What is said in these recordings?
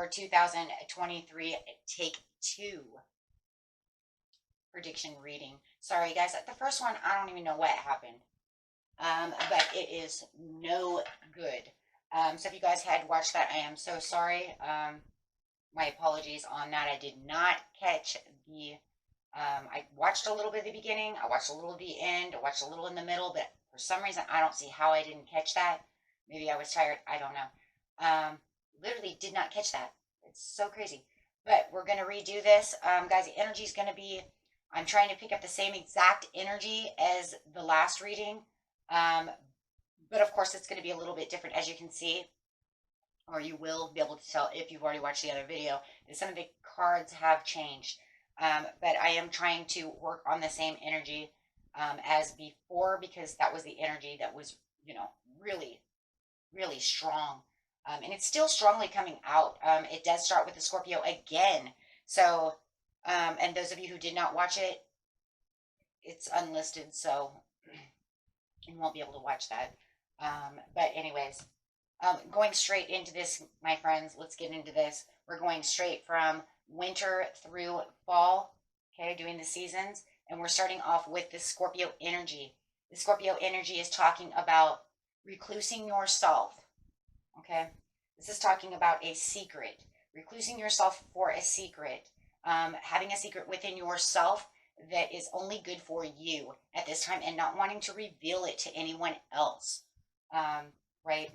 for 2023, take 2 prediction reading. Sorry guys, the first one, I don't even know what happened, but it is no good. So if you guys had watched that, I am so sorry. My apologies on that. I did not catch the, I watched a little bit of the beginning, I watched a little of the end, I watched a little in the middle, but for some reason, I don't see how I didn't catch that. Maybe I was tired, I don't know. Literally did not catch that. It's so crazy. But we're going to redo this. Guys, the energy is going to be, I'm trying to pick up the same exact energy as the last reading. But of course, it's going to be a little bit different, as you can see, or you will be able to tell if you've already watched the other video, that some of the cards have changed. But I am trying to work on the same energy as before, because that was the energy that was, you know, really, really strong. And it's still strongly coming out. It does start with the Scorpio again. So, and those of you who did not watch it, it's unlisted, so you won't be able to watch that. But anyways, going straight into this, my friends, let's get into this. We're going straight from winter through fall, okay, doing the seasons. And we're starting off with the Scorpio energy. The Scorpio energy is talking about reclusing yourself, okay? This is talking about a secret, reclusing yourself for a secret, having a secret within yourself that is only good for you at this time, and not wanting to reveal it to anyone else, right?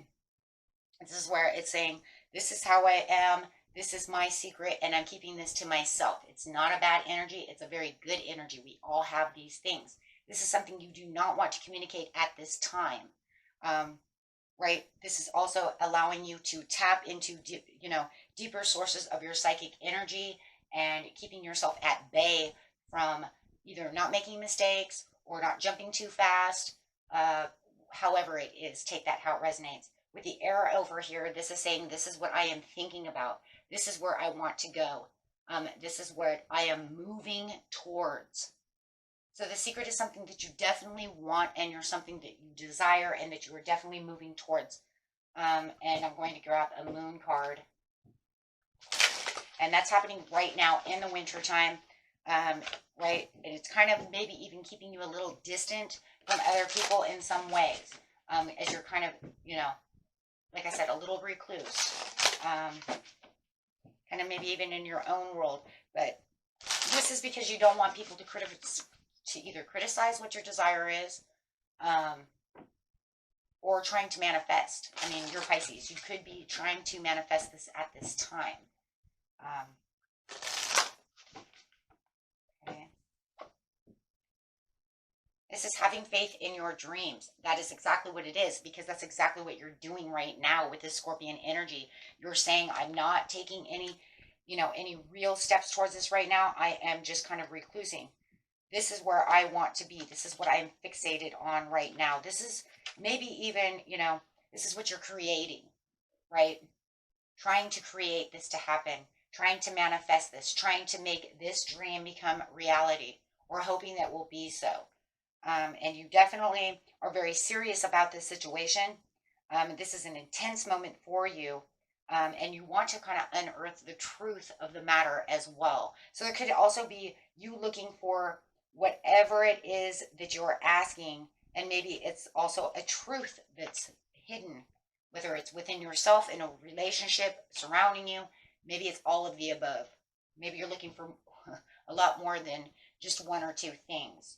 This is where it's saying, this is how I am, this is my secret, and I'm keeping this to myself. It's not a bad energy, it's a very good energy. We all have these things. This is something you do not want to communicate at this time, right? This is also allowing you to tap into, deeper sources of your psychic energy, and keeping yourself at bay from either not making mistakes or not jumping too fast. However it is, take that how it resonates. With the air over here, this is saying, this is what I am thinking about. This is where I want to go. This is what I am moving towards. So the secret is something that you definitely want, and you're something that you desire, and that you are definitely moving towards. And I'm going to grab a moon card. And that's happening right now in the winter time, right? And it's kind of maybe even keeping you a little distant from other people in some ways, as you're kind of, like I said, a little recluse, kind of maybe even in your own world. But this is because you don't want people to either criticize what your desire is, or trying to manifest. I mean, you're Pisces. You could be trying to manifest this at this time. Okay. This is having faith in your dreams. That is exactly what it is, because that's exactly what you're doing right now with this Scorpion energy. You're saying, I'm not taking any real steps towards this right now. I am just kind of reclusing. This is where I want to be. This is what I'm fixated on right now. This is maybe even, this is what you're creating, right? Trying to create this to happen, trying to manifest this, trying to make this dream become reality, or hoping that will be so. And you definitely are very serious about this situation. This is an intense moment for you. And you want to kind of unearth the truth of the matter as well. So there could also be you looking for whatever it is that you're asking. And maybe it's also a truth that's hidden, whether it's within yourself, in a relationship surrounding you. Maybe it's all of the above. Maybe you're looking for a lot more than just one or two things.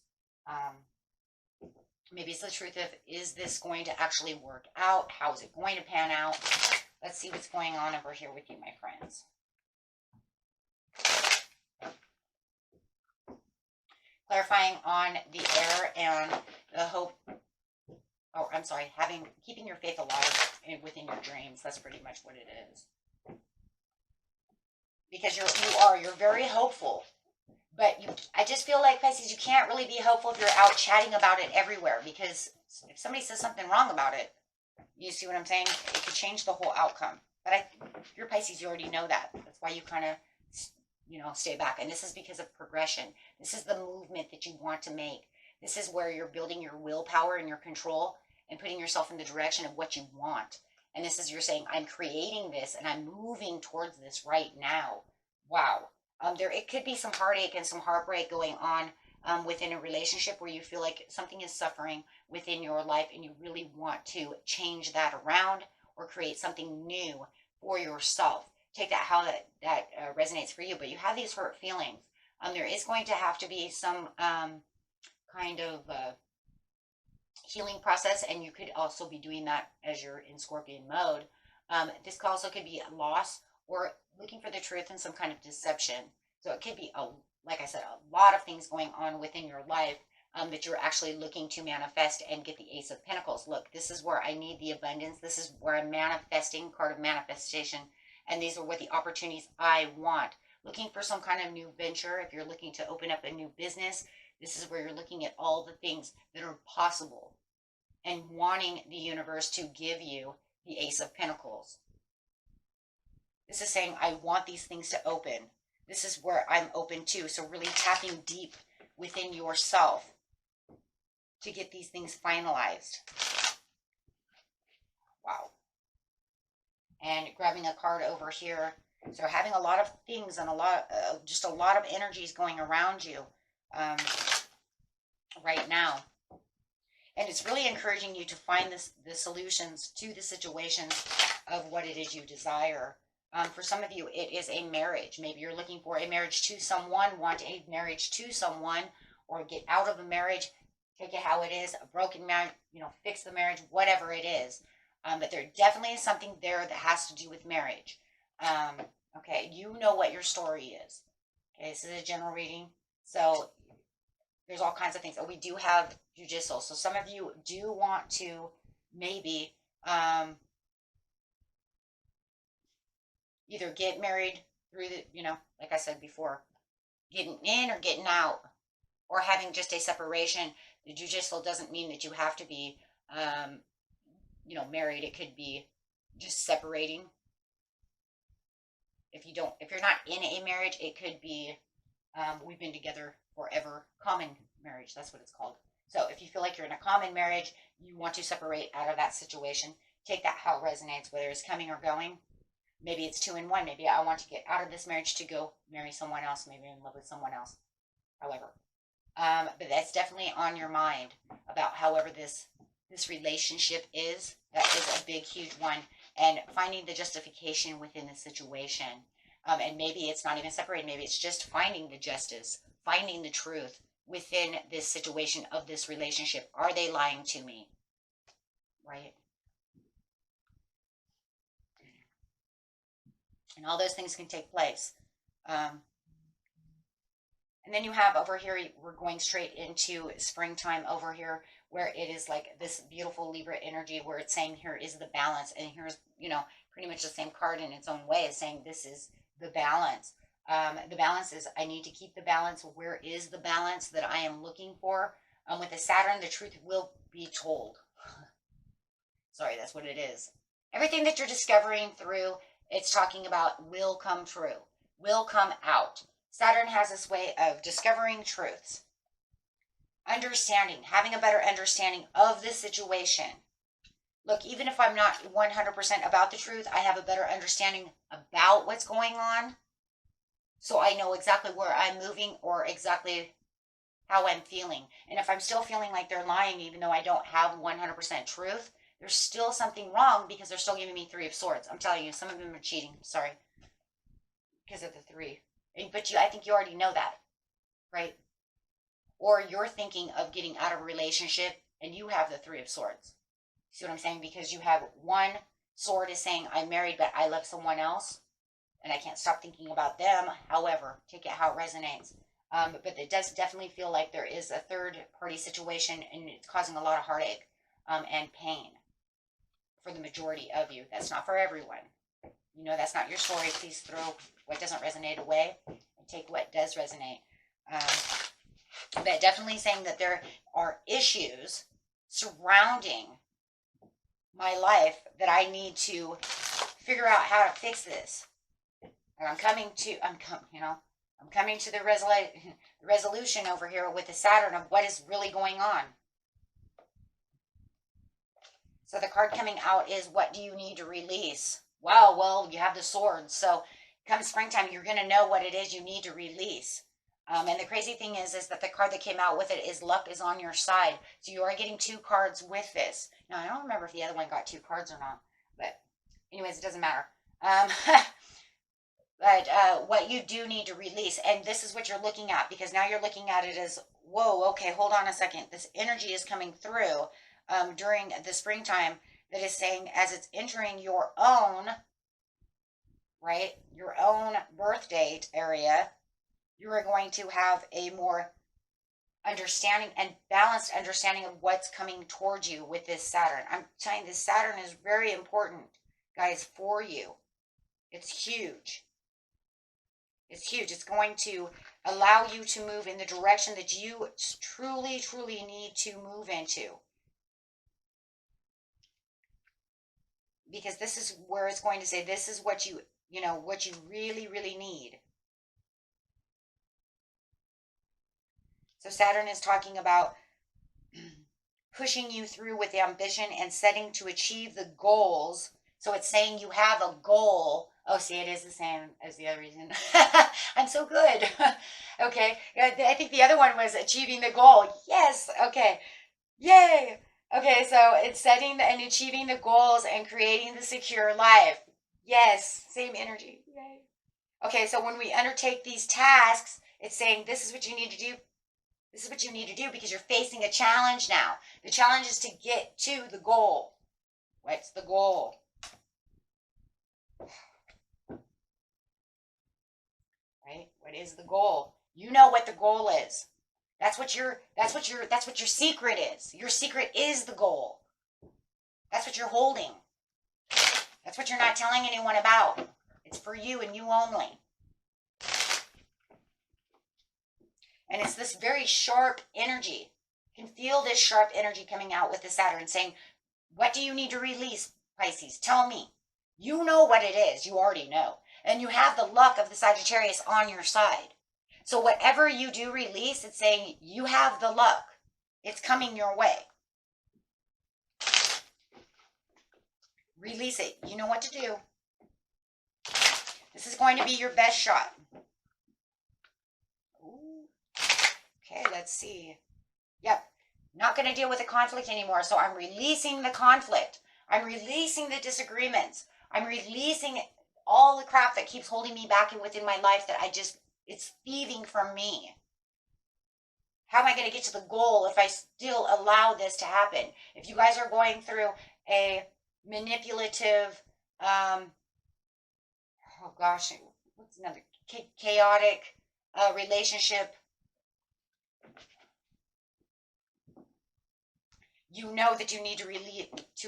Maybe it's the truth of, is this going to actually work out? How is it going to pan out? Let's see what's going on over here with you, my friends. Clarifying on the air and the hope. Oh, I'm sorry. Keeping your faith alive within your dreams. That's pretty much what it is. Because you're very hopeful. But I just feel like, Pisces, you can't really be hopeful if you're out chatting about it everywhere. Because if somebody says something wrong about it, you see what I'm saying? It could change the whole outcome. But if you're Pisces, you already know that. That's why you kind of, stay back. And this is because of progression. This is the movement that you want to make. This is where you're building your willpower and your control, and putting yourself in the direction of what you want. And this is, you're saying, I'm creating this and I'm moving towards this right now. Wow. It could be some heartache and some heartbreak going on within a relationship where you feel like something is suffering within your life and you really want to change that around or create something new for yourself. Take that how that resonates for you, but you have these hurt feelings. There is going to have to be some kind of healing process, and you could also be doing that as you're in Scorpion mode. This also could be a loss or looking for the truth in some kind of deception. So it could be, like I said, a lot of things going on within your life that you're actually looking to manifest and get the Ace of Pentacles. Look, this is where I need the abundance. This is where I'm manifesting, card of manifestation. And these are what the opportunities I want. Looking for some kind of new venture. If you're looking to open up a new business, this is where you're looking at all the things that are possible and wanting the universe to give you the Ace of Pentacles. This is saying, I want these things to open. This is where I'm open to. So really tapping deep within yourself to get these things finalized. Wow. And grabbing a card over here. So having a lot of things and just a lot of energies going around you right now. And it's really encouraging you to find the solutions to the situations of what it is you desire. For some of you, it is a marriage. Maybe you're looking for a marriage to someone, want a marriage to someone, or get out of a marriage, take it how it is, a broken marriage, fix the marriage, whatever it is. But there definitely is something there that has to do with marriage. Okay, you know what your story is. Okay, this is a general reading. So there's all kinds of things. Oh, we do have judicial. So some of you do want to maybe either get married through like I said before, getting in or getting out, or having just a separation. The judicial doesn't mean that you have to be, married. It could be just separating. If you're not in a marriage, it could be, we've been together forever. Common marriage, that's what it's called. So if you feel like you're in a common marriage, you want to separate out of that situation, take that how it resonates, whether it's coming or going. Maybe it's 2 in 1. Maybe I want to get out of this marriage to go marry someone else. Maybe I'm in love with someone else. However, but that's definitely on your mind about however this relationship is. That is a big, huge one. And finding the justification within the situation. And maybe it's not even separated. Maybe it's just finding the justice, finding the truth within this situation of this relationship. Are they lying to me? Right? And all those things can take place. And then you have over here, we're going straight into springtime over here, where it is like this beautiful Libra energy where it's saying here is the balance. And here's, pretty much the same card in its own way is saying this is the balance. The balance is, I need to keep the balance. Where is the balance that I am looking for? With the Saturn, the truth will be told. Sorry, that's what it is. Everything that you're discovering through, it's talking about will come true, will come out. Saturn has this way of discovering truths, understanding, having a better understanding of the situation. Look, even if I'm not 100% about the truth, I have a better understanding about what's going on. So I know exactly where I'm moving or exactly how I'm feeling. And if I'm still feeling like they're lying, even though I don't have 100% truth, there's still something wrong because they're still giving me 3 of Swords. I'm telling you, some of them are cheating. Sorry. Because of the 3. But I think you already know that, right? Or you're thinking of getting out of a relationship and you have the 3 of Swords. See what I'm saying? Because you have 1 sword is saying, I'm married, but I love someone else. And I can't stop thinking about them. However, take it how it resonates. But it does definitely feel like there is a third party situation and it's causing a lot of heartache and pain for the majority of you. That's not for everyone. That's not your story. Please throw what doesn't resonate away and take what does resonate. But definitely saying that there are issues surrounding my life that I need to figure out how to fix this. And I'm coming to the resolution over here with the Saturn of what is really going on. So the card coming out is, what do you need to release? Wow, well, you have the swords. So come springtime, you're going to know what it is you need to release. And the crazy thing is that the card that came out with it is luck is on your side. So you are getting 2 cards with this. Now, I don't remember if the other one got 2 cards or not. But anyways, it doesn't matter. But what you do need to release, and this is what you're looking at, because now you're looking at it as, whoa, okay, hold on a second. This energy is coming through during the springtime that is saying, as it's entering your own, right, your own birth date area, you are going to have a more understanding and balanced understanding of what's coming towards you with this Saturn. I'm telling you, this Saturn is very important, guys, for you. It's huge. It's huge. It's going to allow you to move in the direction that you truly, truly need to move into. Because this is where it's going to say, this is what you what you really, really need. So Saturn is talking about pushing you through with ambition and setting to achieve the goals. So it's saying you have a goal. Oh, see, it is the same as the other reason. I'm so good. Okay. I think the other one was achieving the goal. Yes. Okay. Yay. Okay. So it's setting and achieving the goals and creating the secure life. Yes. Same energy. Yay. Okay. So when we undertake these tasks, it's saying this is what you need to do. This is what you need to do because you're facing a challenge now. The challenge is to get to the goal. What's the goal? Right? What is the goal? You know what the goal is. That's what your secret is. Your secret is the goal. That's what you're holding. That's what you're not telling anyone about. It's for you and you only. And it's this very sharp energy. You can feel this sharp energy coming out with the Saturn saying, what do you need to release, Pisces? Tell me. You know what it is. You already know. And you have the luck of the Sagittarius on your side. So whatever you do release, it's saying you have the luck. It's coming your way. Release it. You know what to do. This is going to be your best shot. Okay, let's see. Yep. Not going to deal with the conflict anymore. So I'm releasing the conflict. I'm releasing the disagreements. I'm releasing all the crap that keeps holding me back and within my life that it's thieving from me. How am I going to get to the goal if I still allow this to happen? If you guys are going through a manipulative, what's another, chaotic relationship, you know that you need to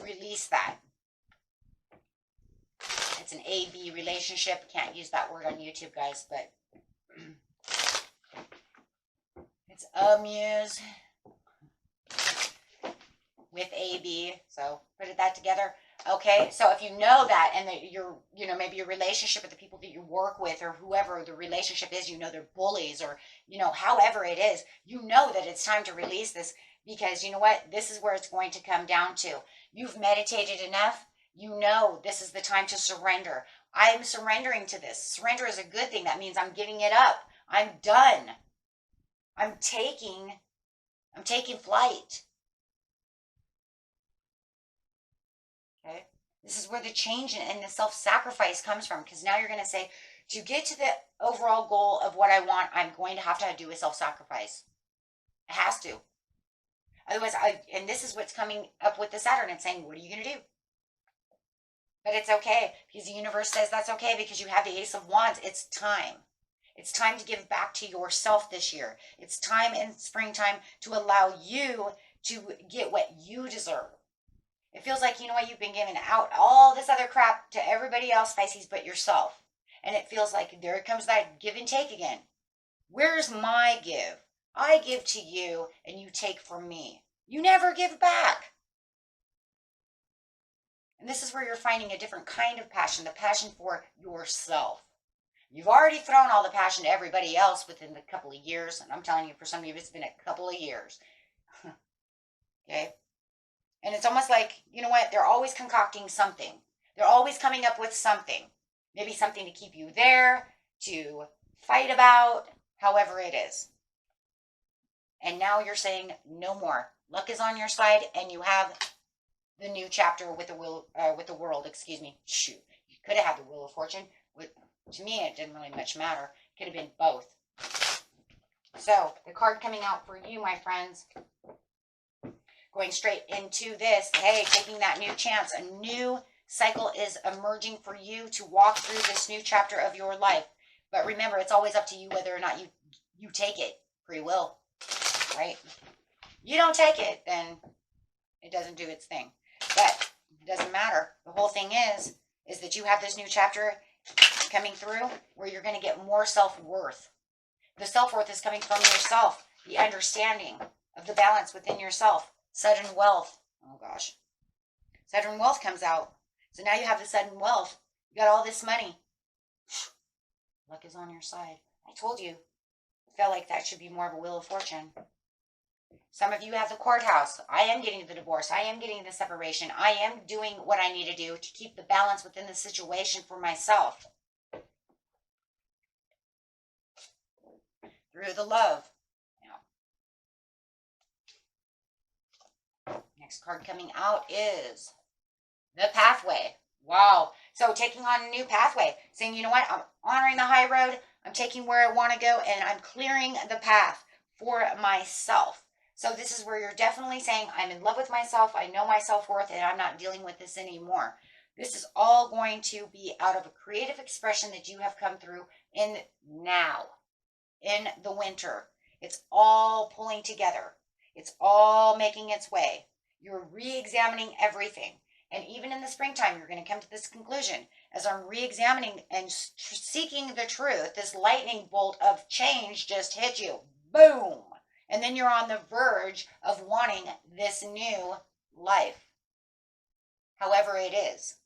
release that. It's an A-B relationship. Can't use that word on YouTube, guys, but it's amuse with A-B. So put that together. Okay, so if you know that, and that you're, maybe your relationship with the people that you work with, or whoever the relationship is, they're bullies, or, however it is, that it's time to release this, because you know what? This is where it's going to come down to. You've meditated enough. This is the time to surrender. I'm surrendering to this. Surrender is a good thing. That means I'm giving it up. I'm done. I'm taking flight. Okay? This is where the change and the self-sacrifice comes from, because now you're going to say, to get to the overall goal of what I want, I'm going to have to do a self-sacrifice. It has to. Otherwise, and this is what's coming up with the Saturn and saying, what are you going to do? But it's okay, because the universe says that's okay, because you have the Ace of Wands. It's time. It's time to give back to yourself this year. It's time in springtime to allow you to get what you deserve. It feels like, you've been giving out all this other crap to everybody else, Pisces, but yourself. And it feels like there comes that give and take again. Where's my give? I give to you and you take from me. You never give back. And this is where you're finding a different kind of passion, the passion for yourself. You've already thrown all the passion to everybody else within a couple of years. And I'm telling you, for some of you, it's been a couple of years. Okay? And it's almost like, you know what? They're always concocting something. They're always coming up with something. Maybe something to keep you there, to fight about, however it is. And now you're saying no more. Luck is on your side, and you have the new chapter with the world. Excuse me. Shoot, you could have had the Wheel of Fortune. To me, it didn't really much matter. It could have been both. So the card coming out for you, my friends, going straight into this. Hey, taking that new chance. A new cycle is emerging for you to walk through this new chapter of your life. But remember, it's always up to you whether or not you take it. Free will, right? You don't take it, then it doesn't do its thing. But it doesn't matter. The whole thing is that you have this new chapter coming through where you're going to get more self-worth. The self-worth is coming from yourself. The understanding of the balance within yourself. Sudden wealth. Oh, gosh. Sudden wealth comes out. So now you have the sudden wealth. You got all this money. Luck is on your side. I told you. I felt like that should be more of a Wheel of Fortune. Some of you have the courthouse. I am getting the divorce. I am getting the separation. I am doing what I need to do to keep the balance within the situation for myself. Through the love. Now, next card coming out is the pathway. Wow. So taking on a new pathway. Saying, you know what? I'm honoring the high road. I'm taking where I want to go. And I'm clearing the path for myself. So this is where you're definitely saying, I'm in love with myself. I know my self-worth. And I'm not dealing with this anymore. This is all going to be out of a creative expression that you have come through in now. In the winter. It's all pulling together. It's all making its way. You're re-examining everything. And even in the springtime, you're going to come to this conclusion. As I'm re-examining and seeking the truth, this lightning bolt of change just hit you. Boom! And then you're on the verge of wanting this new life. However it is.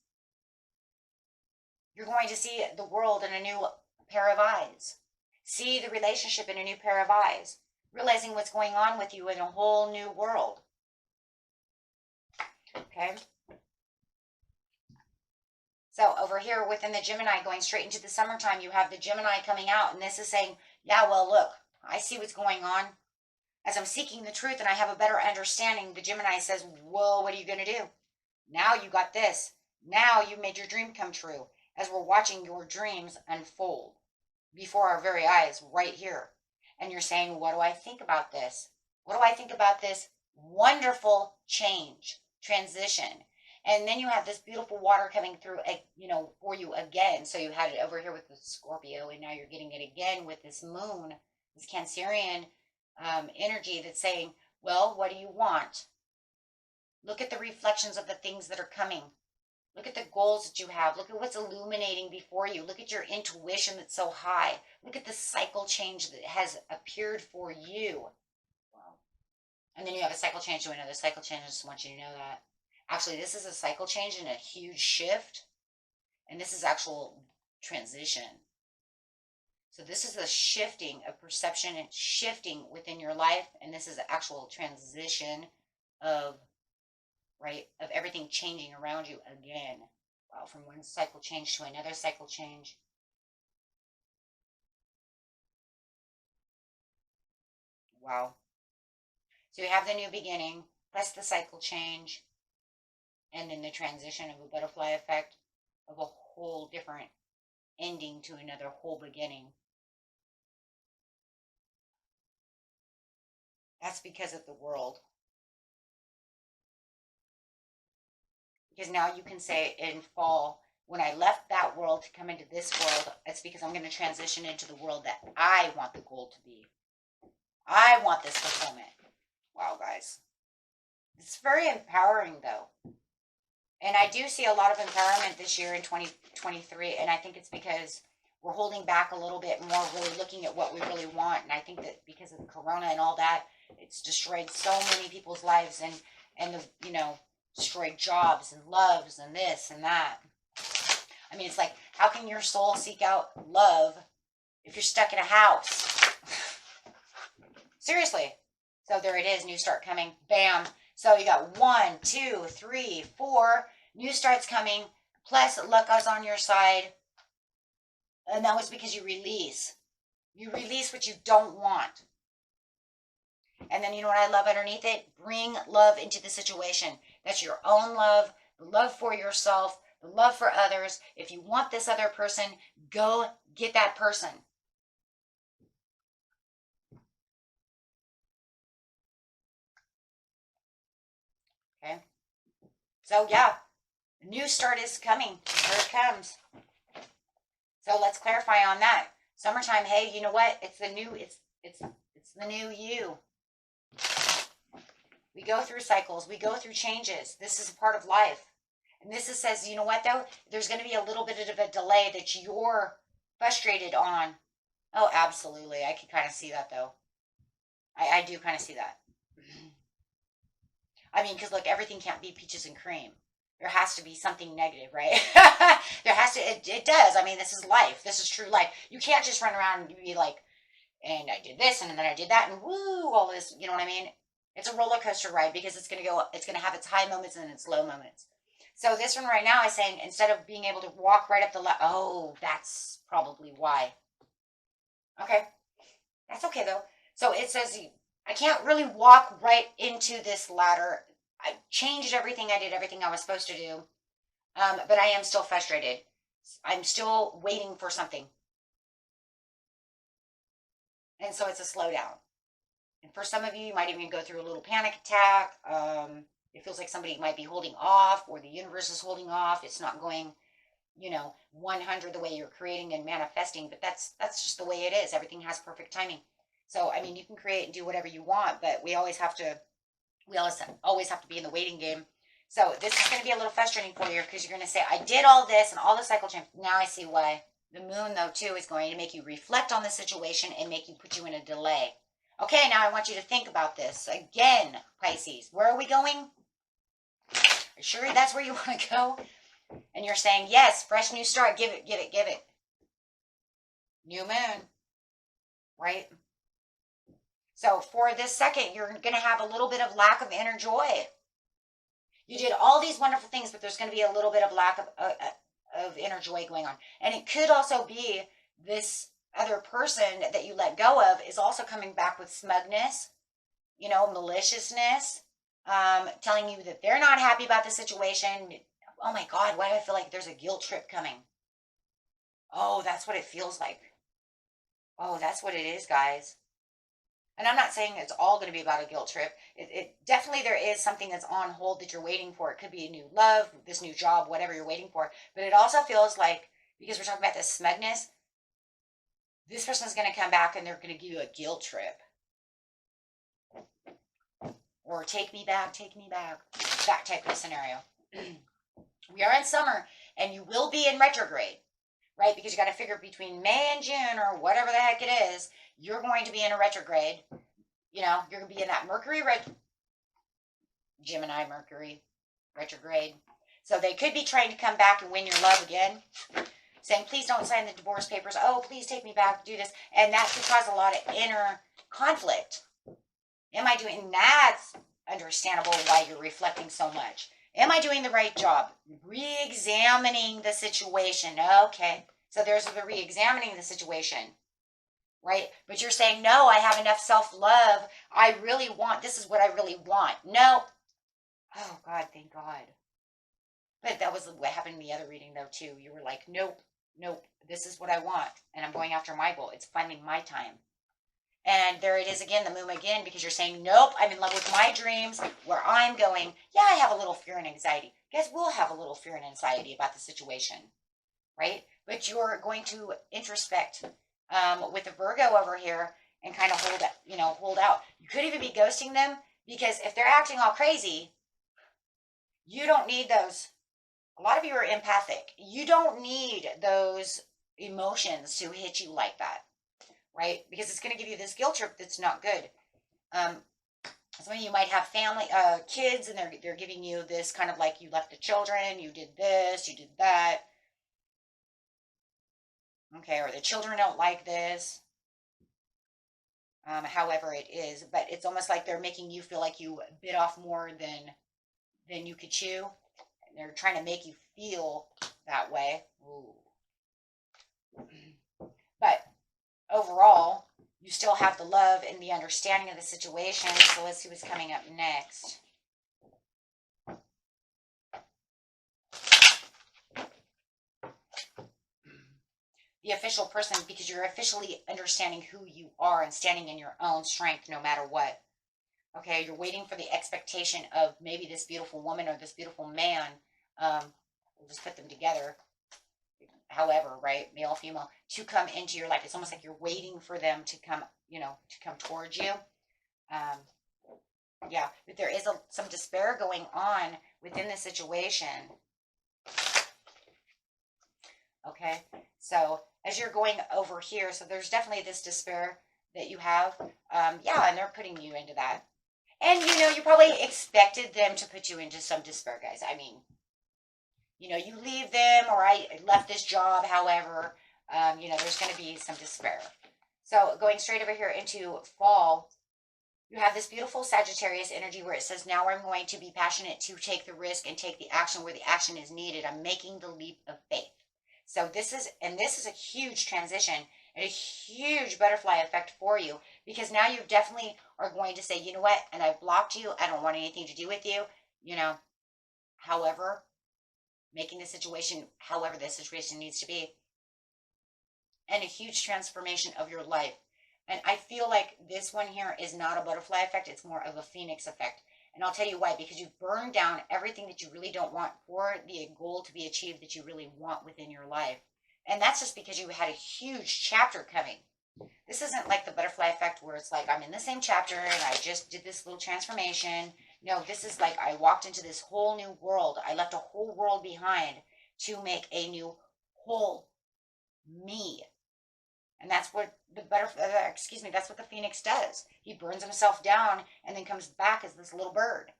You're going to see the world in a new pair of eyes. See the relationship in a new pair of eyes. Realizing what's going on with you in a whole new world. Okay? So over here within the Gemini, going straight into the summertime, you have the Gemini coming out. And this is saying, yeah, well, look, I see what's going on. As I'm seeking the truth and I have a better understanding, the Gemini says, whoa, what are you going to do? Now you got this. Now you made your dream come true. As we're watching your dreams unfold before our very eyes right here. And you're saying, what do I think about this? What do I think about this wonderful change, transition? And then you have this beautiful water coming through, for you again. So you had it over here with the Scorpio, and now you're getting it again with this moon, this Cancerian energy that's saying, well, what do you want? Look at the reflections of the things that are coming. Look at the goals that you have. Look at what's illuminating before you. Look at your intuition that's so high. Look at the cycle change that has appeared for you. Wow. And then you have a cycle change to another cycle change. I just want you to know that. Actually, this is a cycle change and a huge shift. And this is actual transition. So this is a shifting of perception and shifting within your life. And this is an actual transition of everything changing around you again. Wow, from one cycle change to another cycle change. Wow. So you have the new beginning, plus the cycle change, and then the transition of a butterfly effect of a whole different ending to another whole beginning. That's because of the world. Because now you can say in fall, when I left that world to come into this world, it's because I'm going to transition into the world that I want the goal to be. I want this fulfillment. Wow, guys. It's very empowering, though. And I do see a lot of empowerment this year in 2023, and I think it's because we're holding back a little bit more, really looking at what we really want. And I think that because of the corona and all that, it's destroyed so many people's lives and destroyed jobs and loves and this and that. I mean, it's like, how can your soul seek out love if you're stuck in a house? Seriously. So there it is, new start coming. Bam. So you got 1, 2, 3, 4 new starts coming, plus luck is on your side. And that was because you release. You release what you don't want. And then you know what I love underneath it? Bring love into the situation. That's your own love, the love for yourself, the love for others. If you want this other person, go get that person. Okay. So yeah, a new start is coming. Here it comes. So let's clarify on that. Summertime, hey, you know what? It's the new, it's the new you. We go through cycles. We go through changes. This is a part of life. And this says, you know what, though? There's going to be a little bit of a delay that you're frustrated on. Oh, absolutely. I can kind of see that, though. I do kind of see that. I mean, because, look, everything can't be peaches and cream. There has to be something negative, right? There has to, it does. I mean, this is life. This is true life. You can't just run around and be like, and I did this, and then I did that, and woo, all this, you know what I mean? It's a roller coaster ride because it's going to have its high moments and its low moments. So this one right now is saying, instead of being able to walk right up the ladder, oh, that's probably why. Okay. That's okay, though. So it says, I can't really walk right into this ladder. I changed everything. I did everything I was supposed to do. But I am still frustrated. I'm still waiting for something. And so it's a slowdown. And for some of you, you might even go through a little panic attack. It feels like somebody might be holding off, or the universe is holding off. It's not going, 100 the way you're creating and manifesting, but that's just the way it is. Everything has perfect timing. So, I mean, you can create and do whatever you want, but we always have to be in the waiting game. So this is going to be a little frustrating for you because you're going to say, I did all this and all the cycle change. Now I see why. The moon, though, too, is going to make you reflect on the situation and put you in a delay. Okay, now I want you to think about this. Again, Pisces, where are we going? Are you sure that's where you want to go? And you're saying, yes, fresh new start. Give it, give it, give it. New moon, right? So for this second, you're going to have a little bit of lack of inner joy. You did all these wonderful things, but there's going to be a little bit of lack of inner joy going on. And it could also be this other person that you let go of is also coming back with smugness, maliciousness, telling you that they're not happy about the situation. Oh my God, why do I feel like there's a guilt trip coming? Oh, that's what it feels like. Oh, that's what it is, guys. And I'm not saying it's all going to be about a guilt trip. It definitely, there is something that's on hold that you're waiting for. It could be a new love, this new job, whatever you're waiting for. But it also feels like, because we're talking about this smugness, this person's going to come back and they're going to give you a guilt trip. Or take me back, that type of scenario. We are in summer, and you will be in retrograde, right? Because you got to figure between May and June, or whatever the heck it is, you're going to be in a retrograde. You're going to be in that Gemini Mercury retrograde. So they could be trying to come back and win your love again, saying, please don't sign the divorce papers. Oh, please take me back, do this. And that could cause a lot of inner conflict. Am I doing, that's understandable why you're reflecting so much. Am I doing the right job? Re-examining the situation. Okay. So there's the re-examining the situation, right? But you're saying, no, I have enough self-love. I really want, this is what I really want. No. Oh, God, thank God. But that was what happened in the other reading, though, too. You were like, nope, this is what I want. And I'm going after my goal. It's finally my time. And there it is again, the moon again, because you're saying, nope, I'm in love with my dreams, where I'm going. Yeah, I have a little fear and anxiety. You guys will have a little fear and anxiety about the situation, right? But you're going to introspect with the Virgo over here and kind of hold out. You could even be ghosting them, because if they're acting all crazy, you don't need those. A lot of you are empathic. You don't need those emotions to hit you like that. Right? Because it's going to give you this guilt trip that's not good. Some of you might have family, kids, and they're giving you this kind of like, you left the children, you did this, you did that. Okay, or the children don't like this. however it is, but it's almost like they're making you feel like you bit off more than you could chew. And they're trying to make you feel that way. Ooh. But overall, you still have the love and the understanding of the situation. So let's see what's coming up next. The official person, because you're officially understanding who you are and standing in your own strength no matter what. Okay, you're waiting for the expectation of maybe this beautiful woman or this beautiful man. We'll just put them together, however, right, male, female, to come into your life. It's almost like you're waiting for them to come, to come towards you. Yeah, but there is some despair going on within the situation. Okay, so as you're going over here, so there's definitely this despair that you have. Yeah, and they're putting you into that. And, you probably expected them to put you into some despair, guys. I mean, you leave them, or I left this job, however, there's going to be some despair. So going straight over here into fall, you have this beautiful Sagittarius energy where it says, now I'm going to be passionate to take the risk and take the action where the action is needed. I'm making the leap of faith. So this is a huge transition and a huge butterfly effect for you, because now you definitely are going to say, you know what, and I've blocked you. I don't want anything to do with you, however, making the situation, however the situation needs to be, and a huge transformation of your life. And I feel like this one here is not a butterfly effect. It's more of a phoenix effect. And I'll tell you why, because you've burned down everything that you really don't want for the goal to be achieved that you really want within your life. And that's just because you had a huge chapter coming. This isn't like the butterfly effect where it's like, I'm in the same chapter and I just did this little transformation. No, this is like I walked into this whole new world. I left a whole world behind to make a new whole me. And that's what that's what the phoenix does. He burns himself down and then comes back as this little bird,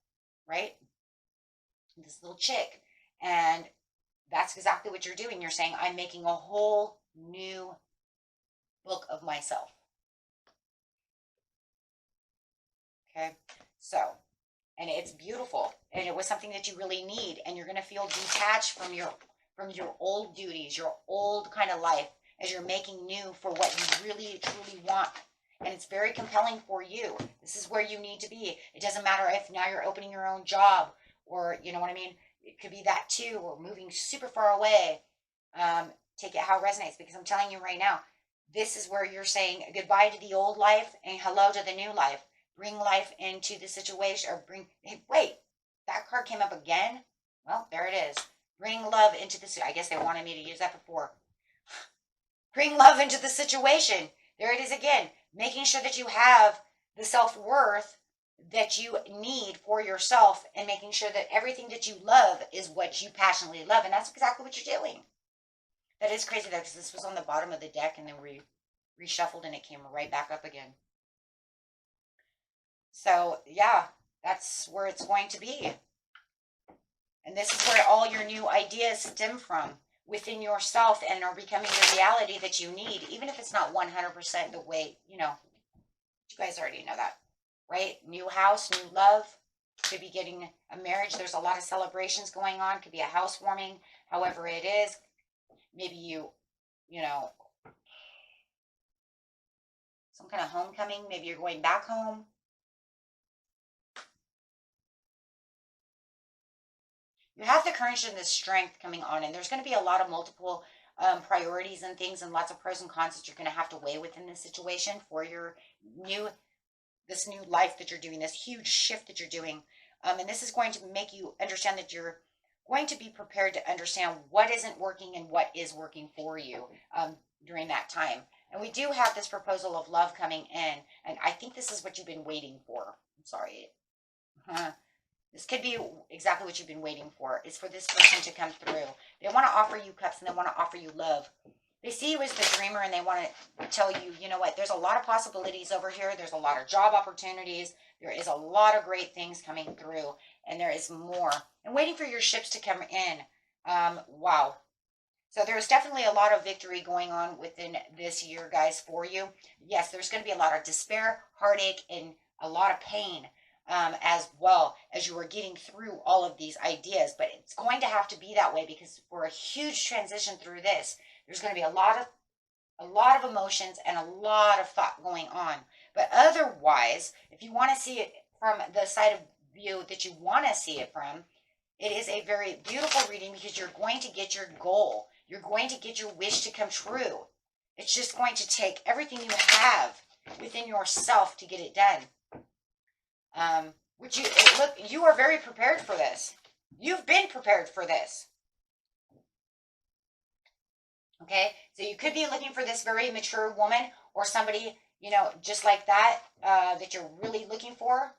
right? This little chick. And that's exactly what you're doing. You're saying, I'm making a whole new book of myself. Okay. So, and it's beautiful. And it was something that you really need. And you're going to feel detached from your old duties, your old kind of life, as you're making new for what you really truly want. And it's very compelling for you. This is where you need to be. It doesn't matter if now you're opening your own job, or you know what I mean? It could be that too, or moving super far away. Take it how it resonates, because I'm telling you right now, this is where you're saying goodbye to the old life and hello to the new life. Bring life into the situation, or hey, wait, that card came up again? Well, there it is. Bring love into this. I guess they wanted me to use that before. Bring love into the situation. There it is again. Making sure that you have the self-worth that you need for yourself, and making sure that everything that you love is what you passionately love. And that's exactly what you're doing. That is crazy though, because this was on the bottom of the deck and then we reshuffled and it came right back up again. So yeah, that's where it's going to be. And this is where all your new ideas stem from, within yourself, and are becoming the reality that you need, even if it's not 100% the way, you guys already know that, right? New house, new love, could be getting a marriage. There's a lot of celebrations going on. Could be a housewarming, however it is. Maybe some kind of homecoming. Maybe you're going back home. You have the courage and the strength coming on, and there's going to be a lot of multiple priorities and things, and lots of pros and cons that you're going to have to weigh within this situation for your this new life that you're doing, this huge shift that you're doing. And this is going to make you understand that you're going to be prepared to understand what isn't working and what is working for you during that time. And we do have this proposal of love coming in, and I think this is what you've been waiting for. I'm sorry. This could be exactly what you've been waiting for. It's for this person to come through. They want to offer you cups, and they want to offer you love. They see you as the dreamer, and they want to tell you, you know what, there's a lot of possibilities over here. There's a lot of job opportunities. There is a lot of great things coming through, and there is more. And waiting for your ships to come in. Wow. So there's definitely a lot of victory going on within this year, guys, for you. Yes, there's going to be a lot of despair, heartache, and a lot of pain, as well as you are getting through all of these ideas. But it's going to have to be that way because for a huge transition through this, there's going to be a lot of emotions and a lot of thought going on. But otherwise, if you want to see it from the side of view that you want to see it from, it is a very beautiful reading because you're going to get your goal. You're going to get your wish to come true. It's just going to take everything you have within yourself to get it done. Which look, you are very prepared for this. You've been prepared for this. Okay, so you could be looking for this very mature woman or somebody, just like that, that you're really looking for.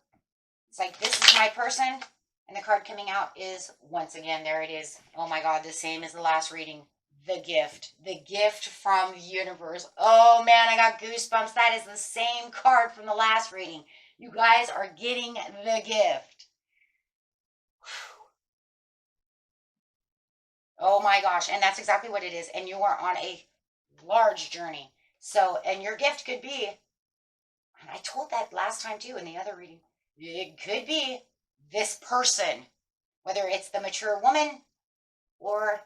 It's like, this is my person. And the card coming out is, once again, there it is. Oh my God, the same as the last reading. The gift. The gift from the universe. Oh man, I got goosebumps. That is the same card from the last reading. You guys are getting the gift. Oh my gosh, and that's exactly what it is. And you are on a large journey. So, and your gift could be, and I told that last time too in the other reading, it could be this person, whether it's the mature woman or,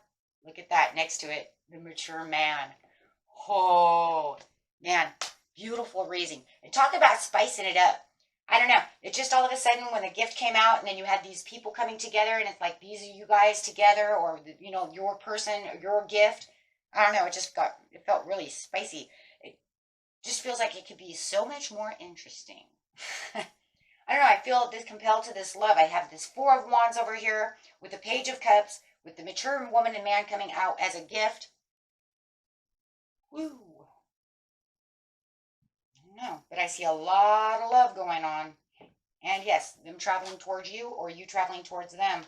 look at that next to it, the mature man. Oh, man, beautiful reading. And talk about spicing it up. I don't know. It just all of a sudden when the gift came out and then you had these people coming together and it's like, these are you guys together, or, your person, or your gift. I don't know. It felt really spicy. It just feels like it could be so much more interesting. I don't know. I feel this compelled to this love. I have this Four of Wands over here with the Page of Cups, with the mature woman and man coming out as a gift. Woo. No, but I see a lot of love going on. And yes, them traveling towards you or you traveling towards them.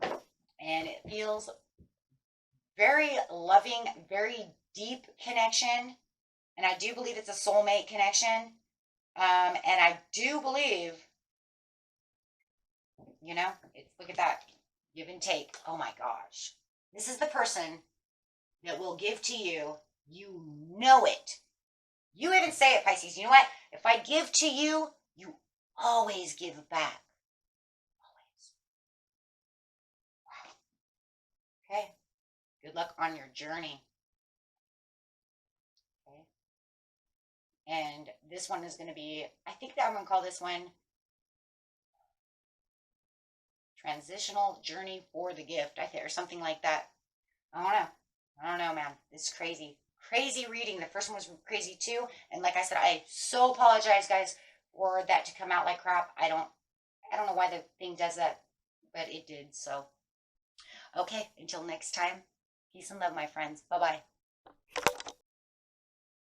And it feels very loving, very deep connection. And I do believe it's a soulmate connection. And I do believe, look at that. Give and take. Oh my gosh. This is the person that will give to you. You know it. You even say it, Pisces. You know what? If I give to you, you always give back. Always. Wow. Okay. Good luck on your journey. Okay. And this one is going to be, I think that I'm going to call this one Transitional Journey for the Gift, I think, or something like that. I don't know, man. It's crazy. Crazy reading. The first one was crazy too. And like I said, I so apologize, guys, for that to come out like crap. I don't know why the thing does that, but it did. So, okay, until next time, peace and love, my friends. Bye-bye.